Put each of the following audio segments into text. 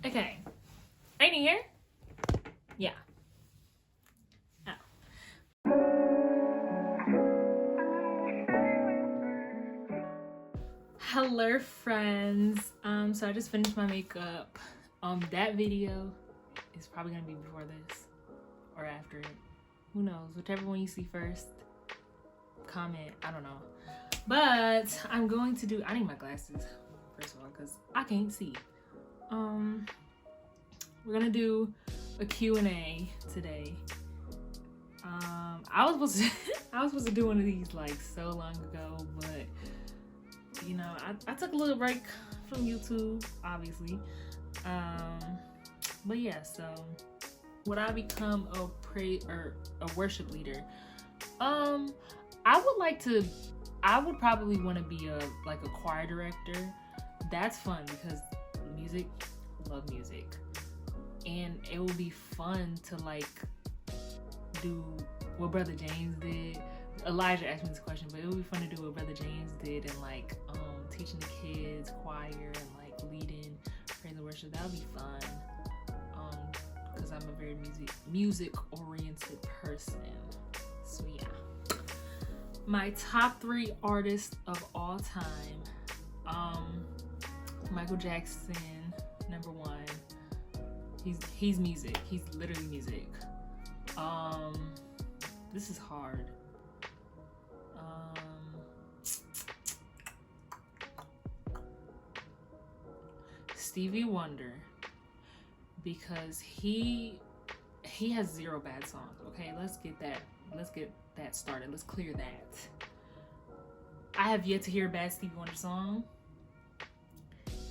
Okay. Ain't he here? Yeah. Oh. Hello, friends. So I just finished my makeup. That video is probably gonna be before this or after it. Who knows? Whichever one you see first. Comment. I don't know. But I'm going to do. I need my glasses first of all because I can't see. We're gonna do a Q&A today. I was supposed to do one of these like so long ago, but you know, I took a little break from YouTube, obviously. But yeah, so would I become a worship leader? I would probably want to be a choir director. That's fun because love music. And it will be fun to do what Brother James did. Elijah asked me this question, but it would be fun to do what Brother James did and teaching the kids choir and leading praise and worship. That would be fun. Because I'm a very music oriented person. So yeah. My top 3 artists of all time. Michael Jackson, number 1. He's music. He's literally music. This is hard. Stevie Wonder, because he has 0 bad songs. Okay, let's get that started. Let's clear that. I have yet to hear a bad Stevie Wonder song.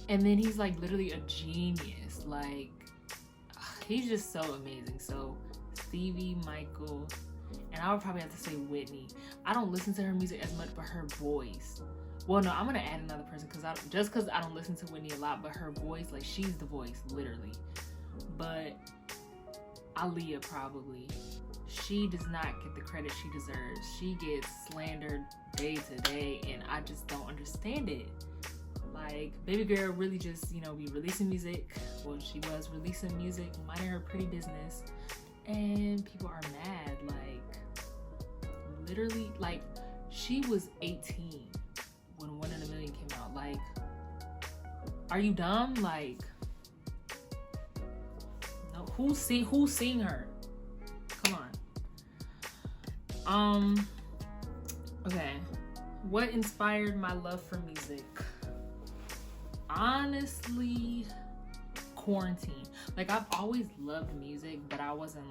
And then he's literally a genius. He's just so amazing. So Stevie, Michael, and I would probably have to say Whitney. I don't listen to her music as much, but her voice. Well, no, I'm gonna add another person because I don't listen to Whitney a lot, but her voice, she's the voice, literally. But Aaliyah probably. She does not get the credit she deserves. She gets slandered day to day, and I just don't understand it. Baby girl really just, be releasing music. Well, she was releasing music, minding her pretty business, and people are mad. Literally, she was 18 when 1 in a Million came out. Are you dumb? No, who's seeing her? Come on. Okay. What inspired my love for music? Honestly, quarantine. I've always loved music, but I wasn't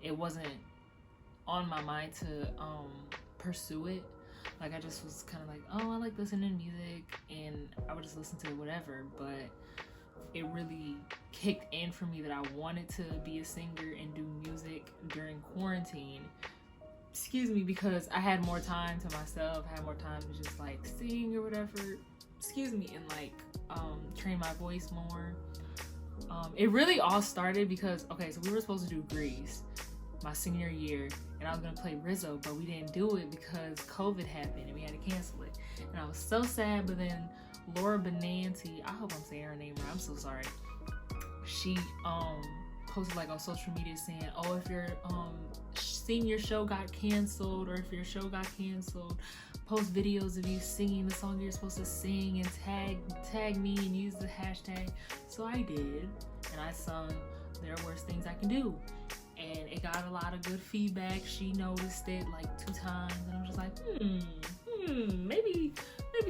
it wasn't on my mind to pursue it. I just was kind of oh, I like listening to music, and I would just listen to whatever. But it really kicked in for me that I wanted to be a singer and do music during quarantine. Excuse me, because I had more time to myself, I had more time to just sing or whatever. Excuse me, and train my voice more. It really all started because, so we were supposed to do Grease my senior year, and I was gonna play Rizzo, but we didn't do it because COVID happened and we had to cancel it. And I was so sad, but then Laura Benanti, I hope I'm saying her name right, I'm so sorry. She posted on social media saying, oh, if your senior show got canceled, or if your show got canceled, post videos of you singing the song you're supposed to sing and tag me and use the hashtag. So I did, and I sung There Are Worse Things I Can Do, and it got a lot of good feedback. She noticed it 2 times, and I was just maybe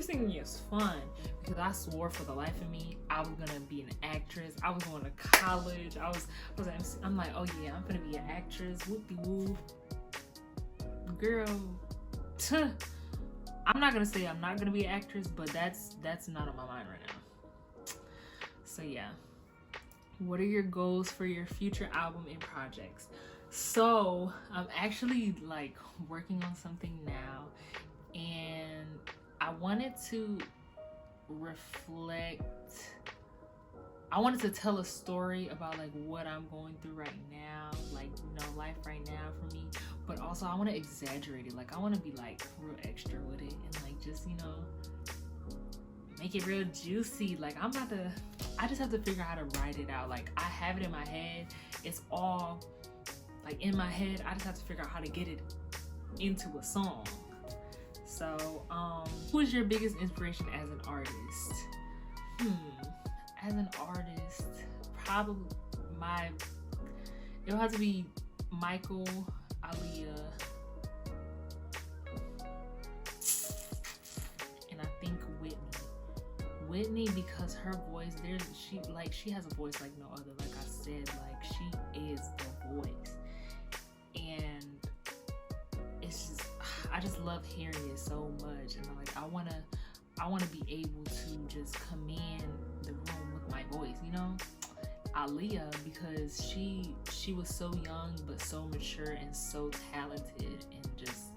singing is fun, because I swore for the life of me I was gonna be an actress. I was going to college. I'm oh yeah, I'm gonna be an actress. Whoopie-woo. Girl, I'm not gonna say I'm not gonna be an actress, but that's not on my mind right now. So yeah. What are your goals for your future album and projects? So I'm actually working on something now, and I wanted to tell a story about what I'm going through right now, life right now for me, but also I want to exaggerate it. I want to be real extra with it, and just make it real juicy. I'm about to I just have to figure out how to write it out. Like, I have it in my head. It's all like in my head. I just have to figure out how to get it into a song. So, who is your biggest inspiration as an artist? As an artist, probably it'll have to be Michael, Aaliyah, and I think Whitney, because her voice, she has a voice like no other. Like I said, like she is the voice, and it's just, I just love hearing it so much, and like I wanna be able to just command the room with my voice, you know. Aaliyah, because she was so young but so mature and so talented, and just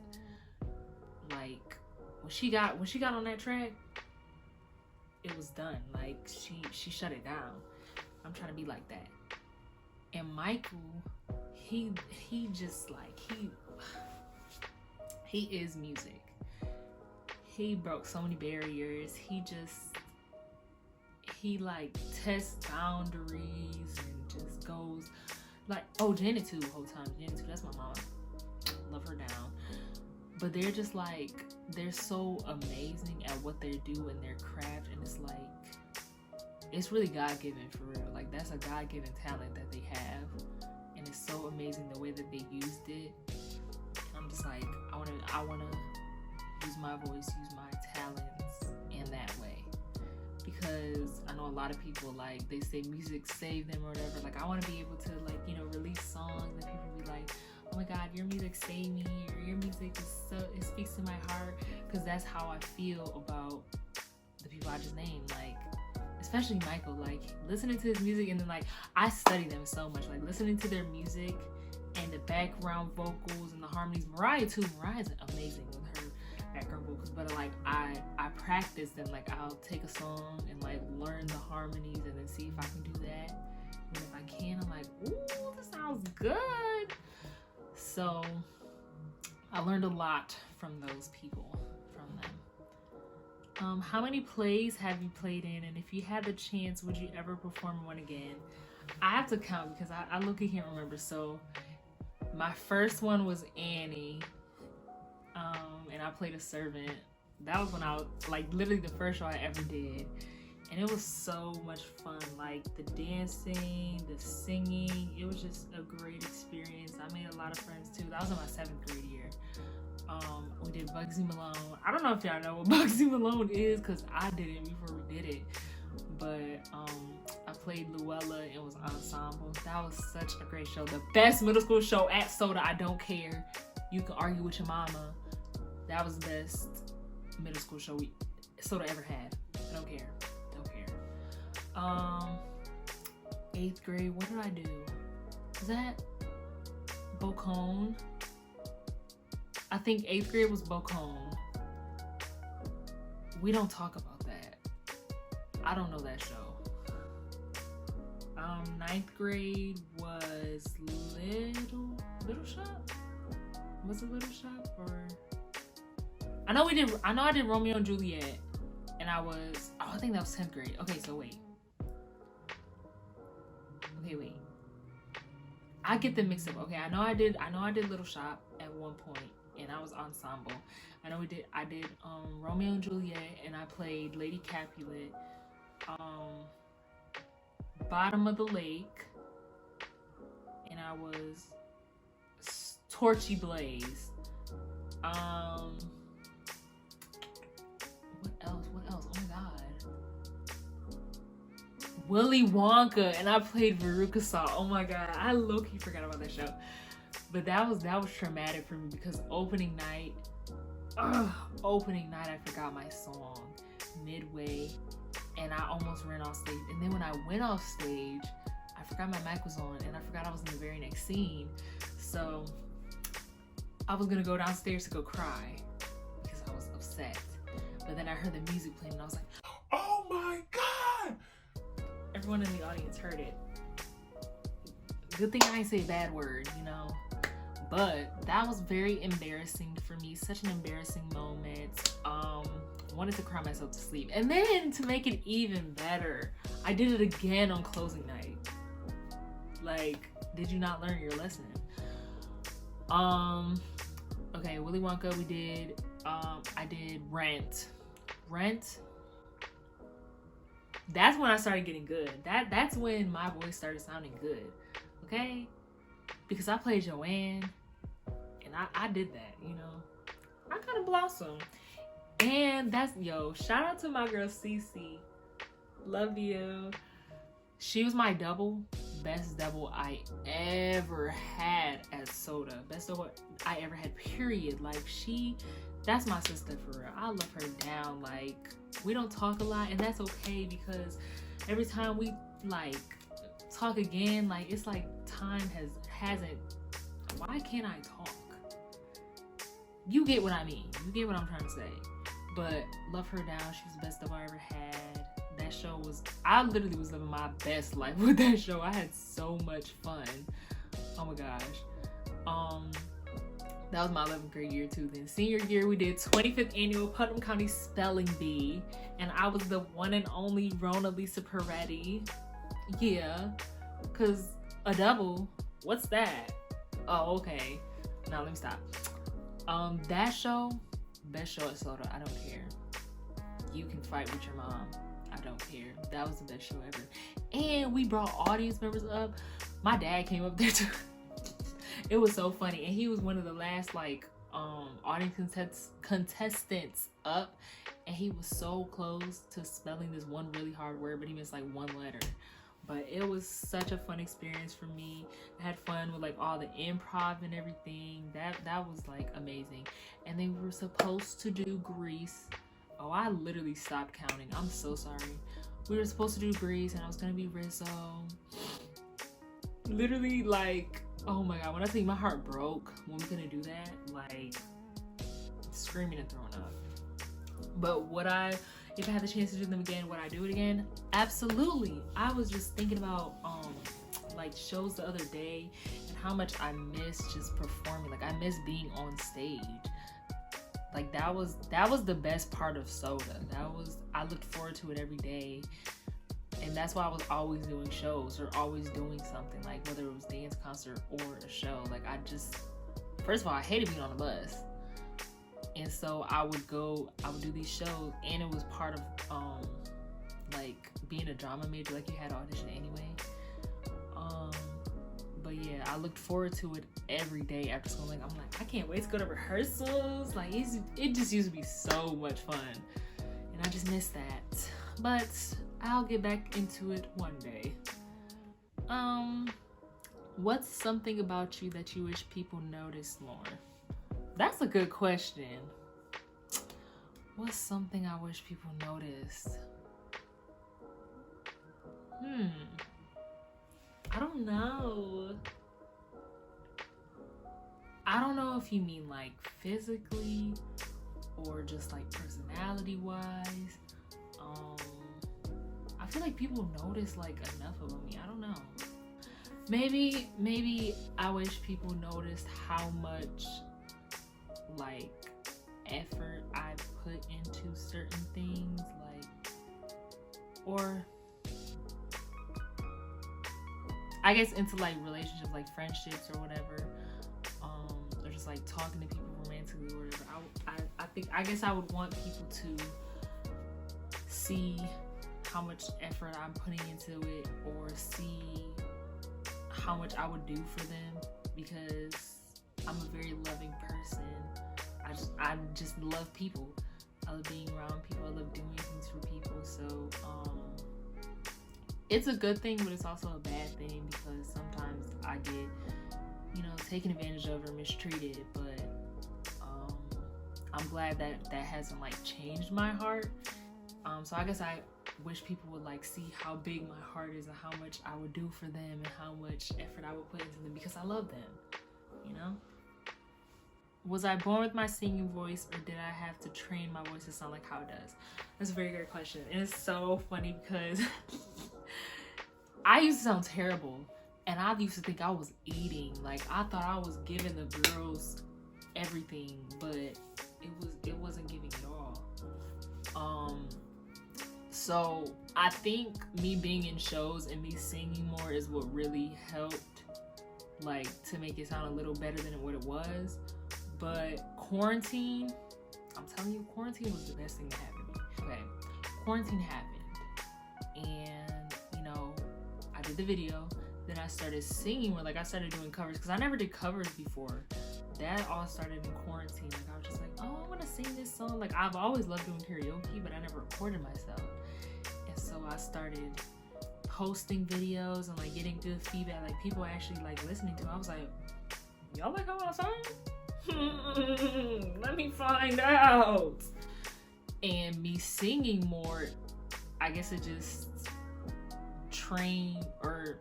like when she got on that track, it was done. Like she shut it down. I'm trying to be like that. And Michael, he just like he is music. He broke so many barriers. He like tests boundaries and just goes like, oh, Janet too, the whole time. Janet too, that's my mom. Love her down. But they're just like, they're so amazing at what they do and their craft, and it's like, it's really God-given for real. Like, that's a God-given talent that they have, and it's so amazing the way that they used it. And I'm just like, I wanna use my voice, use my talents in that way, because I know a lot of people, like, they say music saved them or whatever. Like, I want to be able to, like, you know, release songs and people be like, oh my God, your music saved me, or your music is so, it speaks to my heart, because that's how I feel about the people I just named. Like, especially Michael, like, listening to his music, and then, like, I study them so much, like, listening to their music and the background vocals and the harmonies. Mariah too, Mariah's amazing with her background vocals, but like I practice them. Like, I'll take a song and like learn the harmonies and then see if I can do that, and if I can, I'm like, ooh, this sounds good. So I learned a lot from those people, from them. How many plays have you played in, and if you had the chance, would you ever perform one again? I have to count because I look at can't remember. So my first one was Annie, and I played a servant. That was when I was like literally the first show I ever did, and it was so much fun. Like the dancing, the singing, it was just a great experience. I made a lot of friends too. That was in my 7th grade year. We did Bugsy Malone. I don't know if y'all know what Bugsy Malone is, because I didn't before we did it, but I played Luella. It was ensemble. That was such a great show. The best middle school show at Soda. I don't care. You can argue with your mama. That was the best middle school show Soda ever had. I don't care. Don't care. 8th grade. What did I do? Was that Bocone? I think 8th grade was Bocone. We don't talk about that. I don't know that show. 9th grade was Little Shop? Was it Little Shop, or I know I did Romeo and Juliet, and I think that was 10th grade. Okay, so wait. I get them mixed up. Okay, I know I did Little Shop at one point, and I was ensemble. I did Romeo and Juliet, and I played Lady Capulet. Bottom of the Lake, and I was Torchy Blaze. What else? Oh my God. Willy Wonka, and I played Veruca Salt. Oh my God, I low-key forgot about that show. But that was traumatic for me, because opening night, I forgot my song midway, and I almost ran off stage. And then when I went off stage, I forgot my mic was on, and I forgot I was in the very next scene. So I was gonna go downstairs to go cry because I was upset. But then I heard the music playing, and I was like, oh my God! Everyone in the audience heard it. Good thing I ain't say a bad word, you know? But that was very embarrassing for me, such an embarrassing moment. wanted to cry myself to sleep. And then to make it even better, I did it again on closing night. Like, did you not learn your lesson? Okay, Willy Wonka we did. I did Rent. That's when I started getting good. That's when my voice started sounding good. Okay? Because I played Joanne and I did that, you know. I kind of blossomed. And that's, shout out to my girl Cece. Love you. She was my best double I ever had at Soda. Best double I ever had, period. Like, that's my sister for real. I love her down. Like, we don't talk a lot, and that's okay, because every time we like talk again, like, it's like time hasn't. Why can't I talk? You get what I mean. You get what I'm trying to say. But love her down. She was the best double I ever had. That show I literally was living my best life with that show. I had so much fun. Oh my gosh. That was my 11th grade year too. Then senior year, we did 25th annual Putnam County Spelling Bee, and I was the one and only Rona Lisa Peretti. Yeah, cause a double, what's that? Oh, okay. Now let me stop. That show, best show at Soda. I don't care. You can fight with your mom. I don't care. That was the best show ever. And we brought audience members up. My dad came up there too. It was so funny. And he was one of the last audience contestants up. And he was so close to spelling this one really hard word, but he missed like one letter. But it was such a fun experience for me. I had fun with like all the improv and everything. That was like amazing. And then we were supposed to do Grease. Oh, I literally stopped counting. I'm so sorry. We were supposed to do Grease, and I was gonna be Rizzo. Literally, like, oh my god, when I tell you my heart broke when we couldn't do that, like, screaming and throwing up. But if I had the chance to do them again, would I do it again? Absolutely. I was just thinking about like shows the other day and how much I miss just performing. Like, I miss being on stage. Like, that was the best part of Soda. I looked forward to it every day. And that's why I was always doing shows or always doing something, like whether it was dance concert or a show. Like, first of all, I hated being on the bus. And so I would do these shows, and it was part of like being a drama major, like you had to audition anyway. But yeah, I looked forward to it every day after school. Like, I'm like, I can't wait to go to rehearsals. Like, it just used to be so much fun, and I just miss that. But I'll get back into it one day. What's something about you that you wish people noticed more? That's a good question. What's something I wish people noticed? I don't know. I don't know if you mean like physically or just like personality wise. I feel like people notice like enough about me. I don't know. Maybe I wish people noticed how much like effort I put into certain things, like, or I guess into like relationships, like friendships or whatever, or just like talking to people romantically or whatever. I guess I would want people to see how much effort I'm putting into it, or see how much I would do for them, because I'm a very loving person. I just love people. I love being around people. I love doing things for people. So it's a good thing, but it's also a bad thing, because sometimes I get, taken advantage of or mistreated. But I'm glad that hasn't like changed my heart. So I guess I wish people would like see how big my heart is and how much I would do for them and how much effort I would put into them, because I love them, Was I born with my singing voice, or did I have to train my voice to sound like how it does? That's a very great question. And it's so funny because I used to sound terrible, and I used to think I was eating. Like, I thought I was giving the girls everything, but it wasn't giving at all. So I think me being in shows and me singing more is what really helped, like, to make it sound a little better than what it was. But quarantine, I'm telling you, quarantine was the best thing that happened to me. Okay, quarantine happened, and you know, I did the video. Then I started singing more. Like, I started doing covers because I never did covers before. That all started in quarantine. Like, I was just like, oh, I want to sing this song. Like, I've always loved doing karaoke, but I never recorded myself. And so I started posting videos and like getting good feedback. Like, people actually like listening to it. I was like, y'all like how I sing? Let me find out. And me singing more, I guess it just trained, or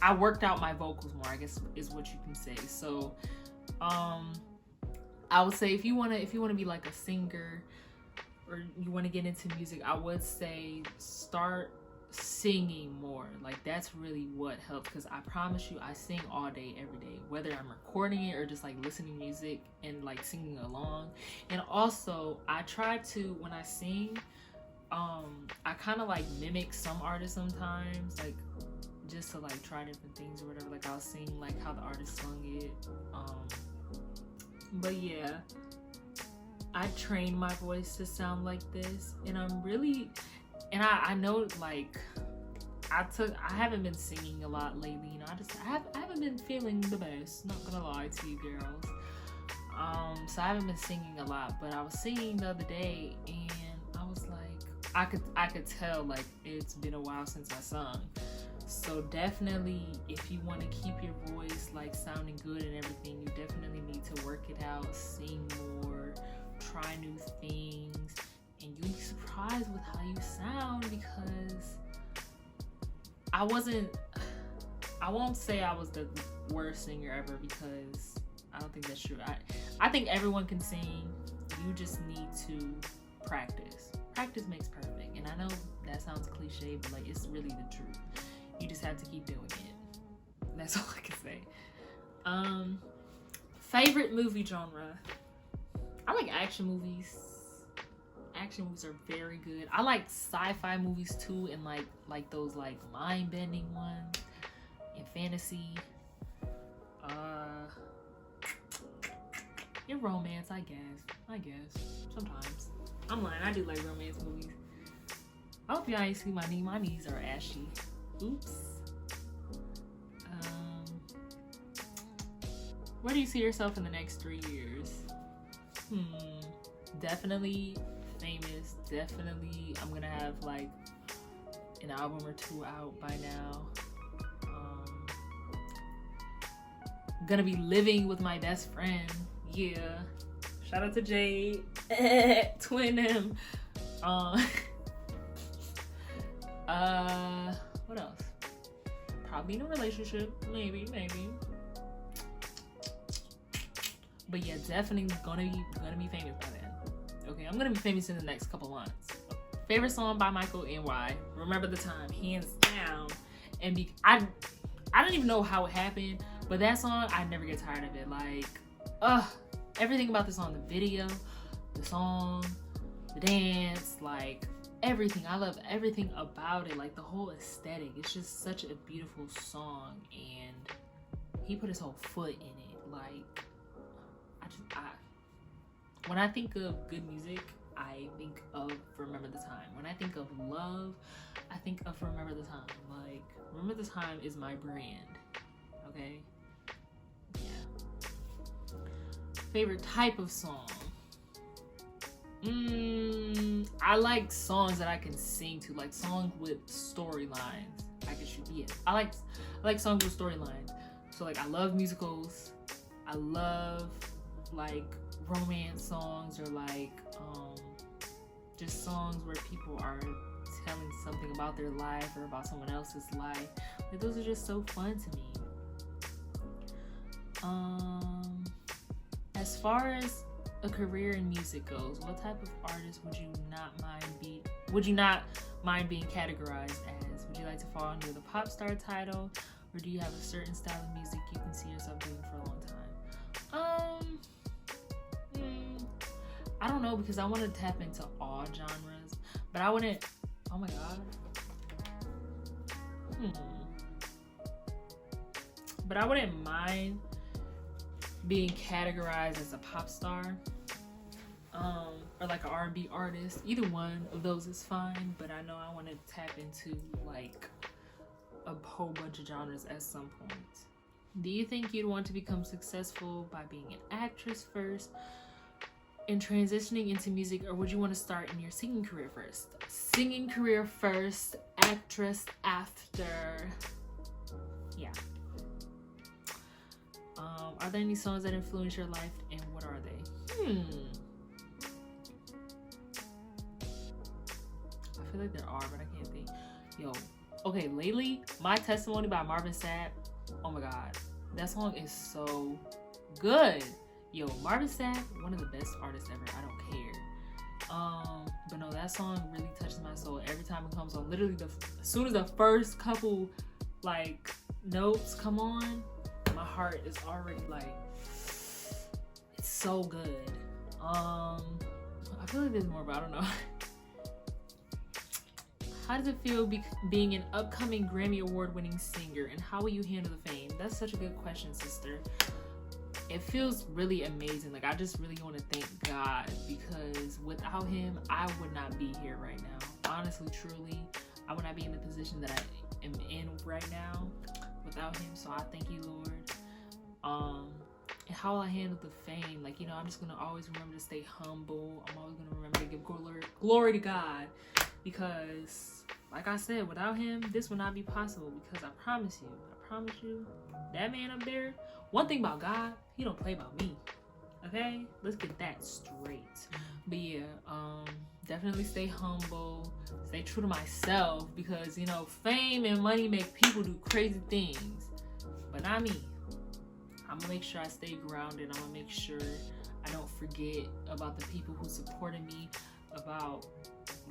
I worked out my vocals more, I guess is what you can say. So I would say if you want to be like a singer, or you want to get into music, I would say start singing more. Like, that's really what helps, because I promise you, I sing all day every day, whether I'm recording it or just like listening to music and like singing along. And also I try to, when I sing, I kind of like mimic some artists sometimes, like just to like try different things or whatever. Like, I'll sing like how the artist sung it. But yeah, I trained my voice to sound like this, and I'm really, and I know, like, I haven't been singing a lot lately, you know. I haven't been feeling the best, not gonna lie to you girls. So I haven't been singing a lot, but I was singing the other day, and I was like, I could tell like it's been a while since I sung. So definitely, if you want to keep your voice like sounding good and everything, you definitely need to work it out, sing more, try new things, and you'll be surprised with how you sound. Because I won't say I was the worst singer ever, because I don't think that's true. I think everyone can sing. You just need to practice. Practice makes perfect. And I know that sounds cliche, but like, it's really the truth. You just have to keep doing it. That's all I can say. Favorite movie genre. I like action movies. Action movies are very good. I like sci-fi movies too, and like those like mind-bending ones, and fantasy. And romance, I guess. Sometimes. I'm lying, I do like romance movies. I hope y'all ain't see my knee. My knees are ashy. Oops. Where do you see yourself in the next 3 years? Definitely famous. Definitely I'm gonna have like an album or 2 out by now. Gonna be living with my best friend. Yeah. Shout out to Jade. Twin M. What else? Probably in a relationship. Maybe. But yeah, definitely gonna be famous by then. Okay, I'm gonna be famous in the next couple months. Favorite song by Michael and why? Remember the Time, hands down. And I don't even know how it happened, but that song, I never get tired of it. Like, everything about the song, the video, the song, the dance, like everything. I love everything about it, like the whole aesthetic. It's just such a beautiful song, and he put his whole foot in it. Like, when I think of good music, I think of Remember the Time. When I think of love, I think of Remember the Time. Like, Remember the Time is my brand. Okay? Yeah. Favorite type of song? I like songs that I can sing to, like songs with storylines. I like songs with storylines. So like, I love musicals. I love like romance songs, or like just songs where people are telling something about their life or about someone else's life. Like, those are just so fun to me. As far as a career in music goes, what type of artist would you not mind being categorized as? Would you like to fall under the pop star title, or do you have a certain style of music you can see yourself doing for a long time? I don't know, because I want to tap into all genres, but I wouldn't. Oh my god. But I wouldn't mind being categorized as a pop star, or like an R&B artist. Either one of those is fine, but I know I want to tap into like a whole bunch of genres at some point. Do you think you'd want to become successful by being an actress first and transitioning into music, or would you want to start in your singing career first? Singing career first, actress after. Yeah. Are there any songs that influence your life, and what are they? I feel like there are, but I can't think. Yo, okay, lately, My Testimony by Marvin Sapp. Oh my god, that song is so good. Yo, Marvin Sapp, one of the best artists ever. I don't care. But no, that song really touches my soul every time it comes on. Literally, as soon as the first couple like notes come on, my heart is already like, it's so good. I feel like there's more, but I don't know. How does it feel being an upcoming Grammy Award-winning singer, and how will you handle the fame? That's such a good question, sister. It feels really amazing. Like, I just really want to thank God, because without him, I would not be here right now. Honestly, truly, I would not be in the position that I am in right now without him. So I thank you, Lord. And how will I handle the fame? Like, you know, I'm just going to always remember to stay humble. I'm always going to remember to give glory to God, because like I said, without him, this would not be possible. Because I promise you, that man up there, one thing about God, he don't play about me. Okay? Let's get that straight. But yeah, definitely stay humble, stay true to myself, because, you know, fame and money make people do crazy things, but not me. I'm gonna make sure I stay grounded. I'm gonna make sure I don't forget about the people who supported me, about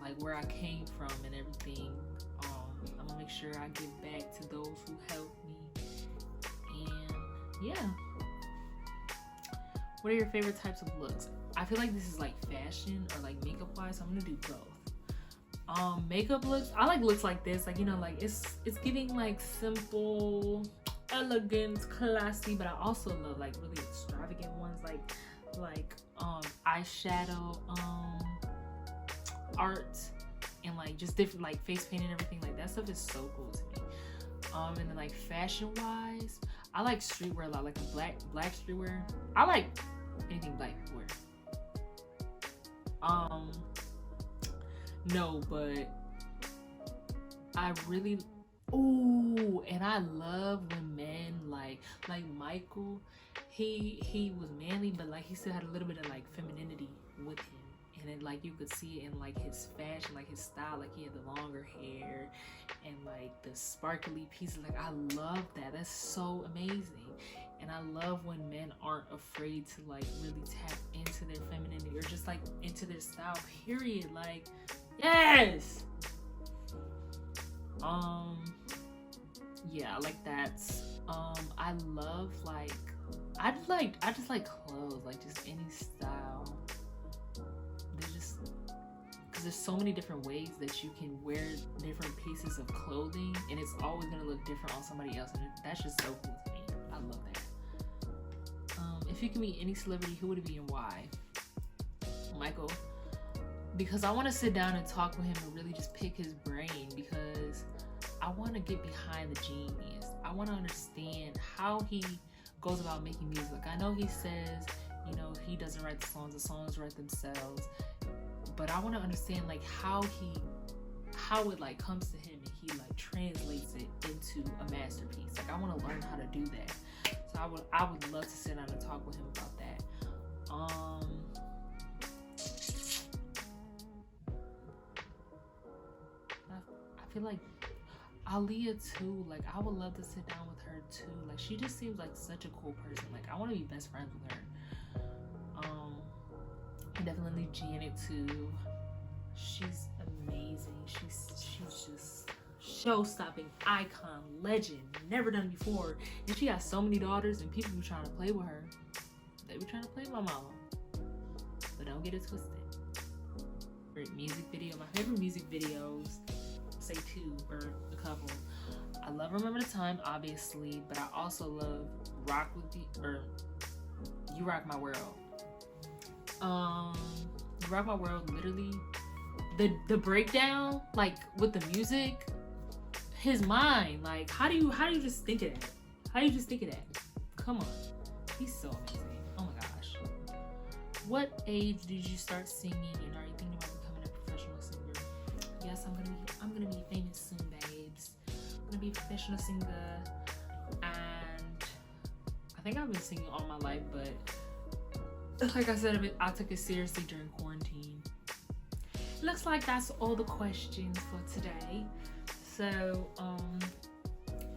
like where I came from and everything. I'm gonna make sure I give back to those who helped me. And yeah. What are your favorite types of looks? I feel like this is like fashion or like makeup wise, so I'm gonna do both. Makeup looks, I like looks like this, like, you know, like it's giving like simple, elegant, classy, but I also love like really extravagant ones, like eyeshadow art, and like just different like face paint and everything. Like that stuff is so cool to me. And then like fashion wise, I like streetwear a lot, like black streetwear. I like anything black people wear. No, but I really, ooh, and I love when men like Michael, he was manly, but like he still had a little bit of like femininity with him. And then like you could see it in like his fashion, like his style, like he had the longer hair and like the sparkly pieces. Like I love that. That's so amazing. And I love when men aren't afraid to like really tap into their femininity or just like into their style, period. Like, yes. Yeah, I like that. I love like, I just like clothes, like just any style. Because there's so many different ways that you can wear different pieces of clothing, and it's always gonna look different on somebody else, and that's just so cool to me. I love that. If you could meet any celebrity, who would it be and why? Michael, because I want to sit down and talk with him and really just pick his brain, because I want to get behind the genius. I want to understand how he goes about making music. I know he says, you know, he doesn't write the songs write themselves, but I want to understand like how it like comes to him and he like translates it into a masterpiece. Like I want to learn how to do that. So I would love to sit down and talk with him about that. I feel like Aaliyah too. Like I would love to sit down with her too. Like she just seems like such a cool person. Like I want to be best friends with her. And definitely Janet too. She's amazing. She's just show-stopping icon, legend, never done before. And she has so many daughters, and people be trying to play with her. They be trying to play my mama, but so don't get it twisted. Favorite music video. My favorite music videos, say two or a couple. I love Remember the Time, obviously, but I also love Rock with You, or You Rock My World. You Rock My World, literally, the breakdown, like with the music, his mind, like how do you just think of that? How do you just think of that? Come on, he's so amazing. Oh my gosh. What age did you start singing, and are you thinking about becoming a professional singer? Yes, I'm gonna be famous soon, babes. I'm gonna be a professional singer, and I think I've been singing all my life, but like I said, I took it seriously during quarantine. Looks like that's all the questions for today. So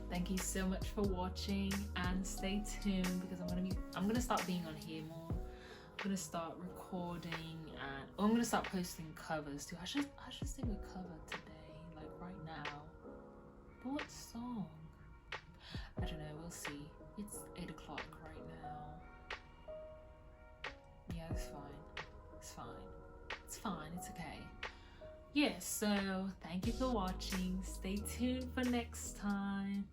thank you so much for watching, and stay tuned because I'm gonna start being on here more. I'm gonna start recording, and I'm gonna start posting covers too. I should sing a cover today, like right now. But what song? I don't know, we'll see. It's 8 o'clock right now. Yeah, it's fine. It's fine. It's fine. It's okay. Yeah, so thank you for watching. Stay tuned for next time.